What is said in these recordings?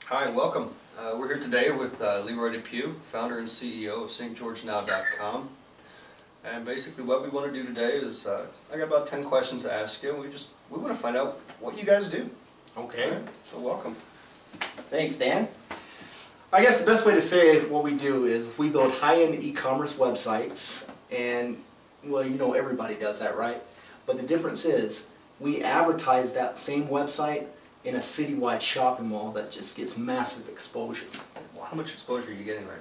Hi, welcome. We're here today with Leroy Depew, founder and CEO of stgeorgenow.com. And basically what we want to do today is, I got about 10 questions to ask you. We want to find out what you guys do. Okay. Right, so welcome. Thanks, Dan. I guess the best way to say what we do is we build high-end e-commerce websites, and well, you know everybody does that, right? But the difference is we advertise that same website in a citywide shopping mall that just gets massive exposure. Well, how much exposure are you getting right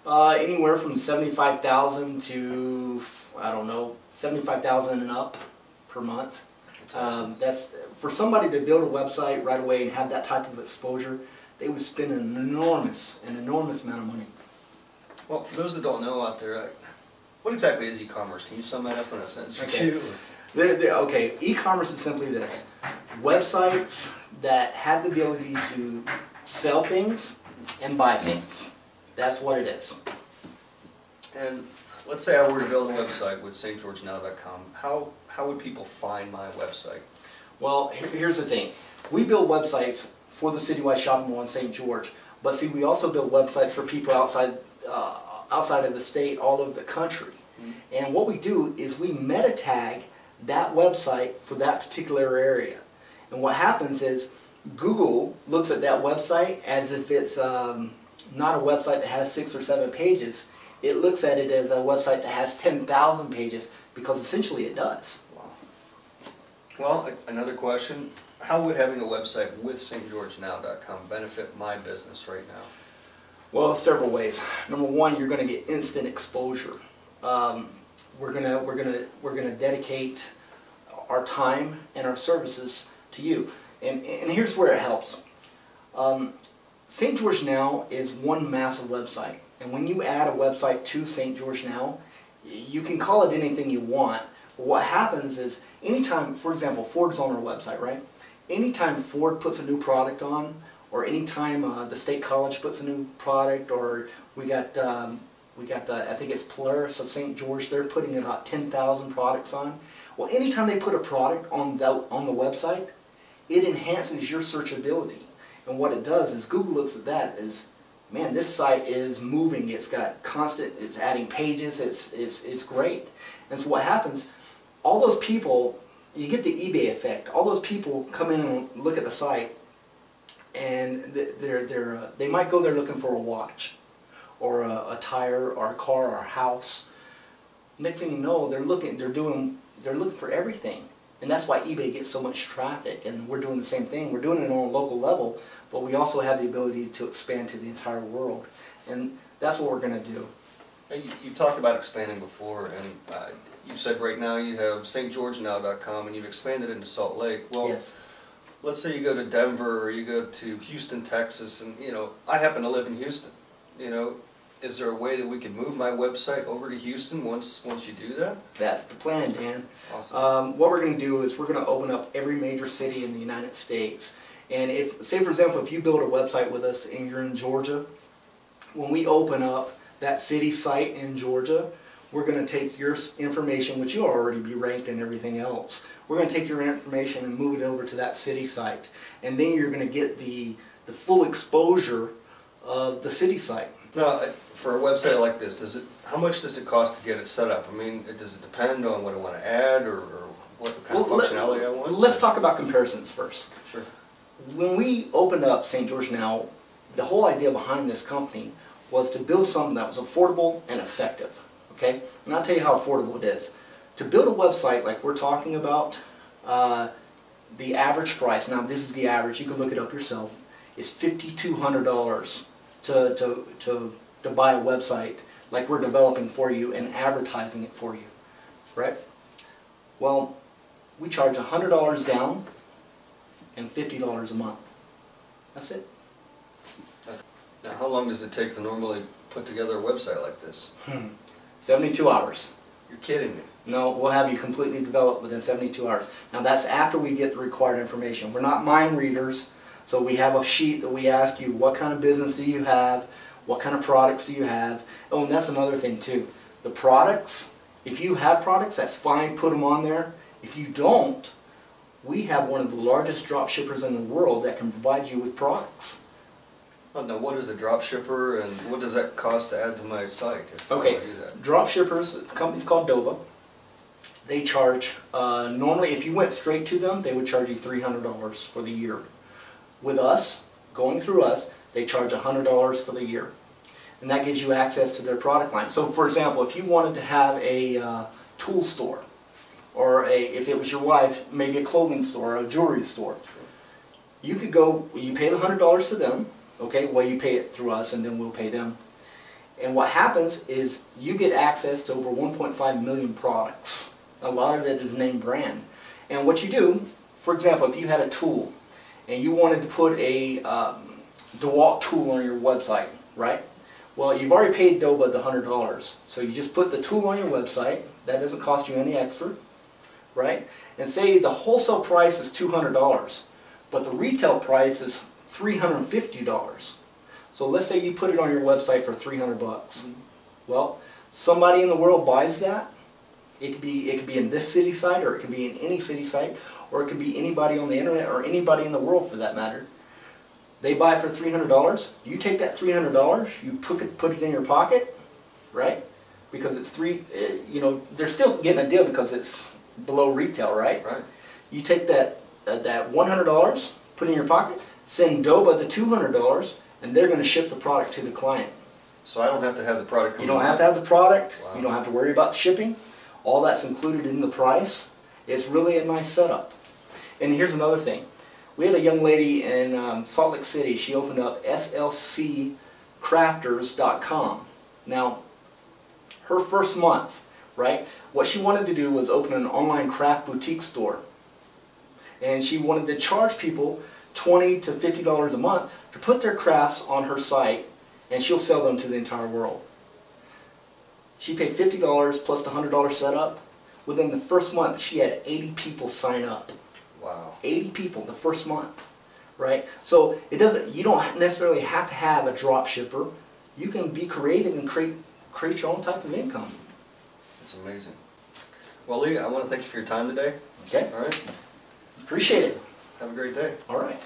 now? Anywhere from 75,000 to, I don't know, 75,000 and up per month. That's awesome. That's for somebody to build a website right away and have that type of exposure. They would spend an enormous amount of money. Well, for those that don't know out there, what exactly is e-commerce? Can you sum that up in a sentence or two? Okay, e-commerce is simply this: websites that have the ability to sell things and buy things. That's what it is. And let's say I were to build a website with stgeorgenow.com. How would people find my website? Well, here's the thing. We build websites for the citywide shopping mall in St. George, but see, we also build websites for people outside of the state, all over the country. Mm-hmm. And what we do is we meta tag that website for that particular area. And what happens is Google looks at that website as if it's not a website that has 6 or 7 pages. It looks at it as a website that has 10,000 pages, because essentially it does. Wow. Well, another question. How would having a website with stgeorgenow.com benefit my business right now? Well, several ways. Number one, you're going to get instant exposure. We're gonna dedicate our time and our services to you. And here's where it helps. St. George Now is one massive website. And when you add a website to St. George Now, you can call it anything you want. But what happens is, anytime, for example, Ford's on our website, right? Anytime Ford puts a new product on, or anytime the State College puts a new product, or we got the, I think it's Polaris of St. George, they're putting about 10,000 products on. Well, anytime they put a product on the website, it enhances your searchability. And what it does is Google looks at that as, man, this site is moving, it's got constant, it's adding pages, it's great. And so what happens, all those people, you get the eBay effect. All those people come in and look at the site, and they might go there looking for a watch, or a tire, or a car, or a house. Next thing you know, they're looking for everything. And that's why eBay gets so much traffic, and we're doing the same thing. We're doing it on a local level, but we also have the ability to expand to the entire world. And that's what we're going to do. You talked about expanding before, and you said right now you have stgeorgenow.com, and you've expanded into Salt Lake. Well, yes. Let's say you go to Denver, or you go to Houston, Texas, and I happen to live in Houston. Is there a way that we can move my website over to Houston once you do that? That's the plan, Dan. Awesome. What we're going to do is we're going to open up every major city in the United States. And if, say for example, if you build a website with us and you're in Georgia, when we open up that city site in Georgia, we're going to take your information, which you'll already be ranked and everything else. We're going to take your information and move it over to that city site. And then you're going to get the full exposure of the city site. Now, for a website like this, how much does it cost to get it set up? I mean, does it depend on what I want to add, or what kind of functionality I want? Let's talk about comparisons first. Sure. When we opened up St. George Now, the whole idea behind this company was to build something that was affordable and effective. Okay? And I'll tell you how affordable it is. To build a website like we're talking about, the average price, now this is the average, you can look it up yourself, is $5,200 to buy a website like we're developing for you and advertising it for you, right? Well, we charge $100 down and $50 a month. That's it. Now, how long does it take to normally put together a website like this? 72 hours. You're kidding me. No, we'll have you completely developed within 72 hours. Now that's after we get the required information. We're not mind readers, so we have a sheet that we ask you, what kind of business do you have? What kind of products do you have? Oh, and that's another thing too. The products, if you have products, that's fine, put them on there. If you don't, we have one of the largest drop shippers in the world that can provide you with products. Oh, now, what is a drop shipper, and what does that cost to add to my site if I Okay, want to do that? drop shippers, the company's called Doba. They charge, normally if you went straight to them, they would charge you $300 for the year. With us, going through us, they charge $100 for the year. And that gives you access to their product line. So for example, if you wanted to have a tool store, or if it was your wife, maybe a clothing store or a jewelry store, you could go, you pay the $100 to them, okay, well you pay it through us and then we'll pay them. And what happens is you get access to over 1.5 million products. A lot of it is name brand. And what you do, for example, if you had a tool and you wanted to put a DeWalt tool on your website, right? Well, you've already paid Doba the $100. So you just put the tool on your website. That doesn't cost you any extra, right? And say the wholesale price is $200, but the retail price is $350. So let's say you put it on your website for 300 bucks. Well, somebody in the world buys that. It could be in this city site, or it could be in any city site, or it could be anybody on the internet, or anybody in the world for that matter. They buy it for $300. You take that $300, you put it in your pocket, right? Because it's they're still getting a deal because it's below retail, right? Right. You take that $100, put it in your pocket, send Doba the $200, and they're going to ship the product to the client. So I don't have to have the product. You don't have to have the product. Wow. You don't have to worry about shipping. All that's included in the price. It's really a nice setup. And here's another thing. We had a young lady in Salt Lake City. She opened up slccrafters.com. Now, her first month, right, what she wanted to do was open an online craft boutique store. And she wanted to charge people $20 to $50 a month to put their crafts on her site, and she'll sell them to the entire world. She paid $50 plus the $100 setup. Within the first month, she had 80 people sign up. Wow. 80 people the first month, right? So you don't necessarily have to have a drop shipper. You can be creative and create your own type of income. That's amazing. Well, Lee, I want to thank you for your time today. Okay? All right. Appreciate it. Have a great day. All right.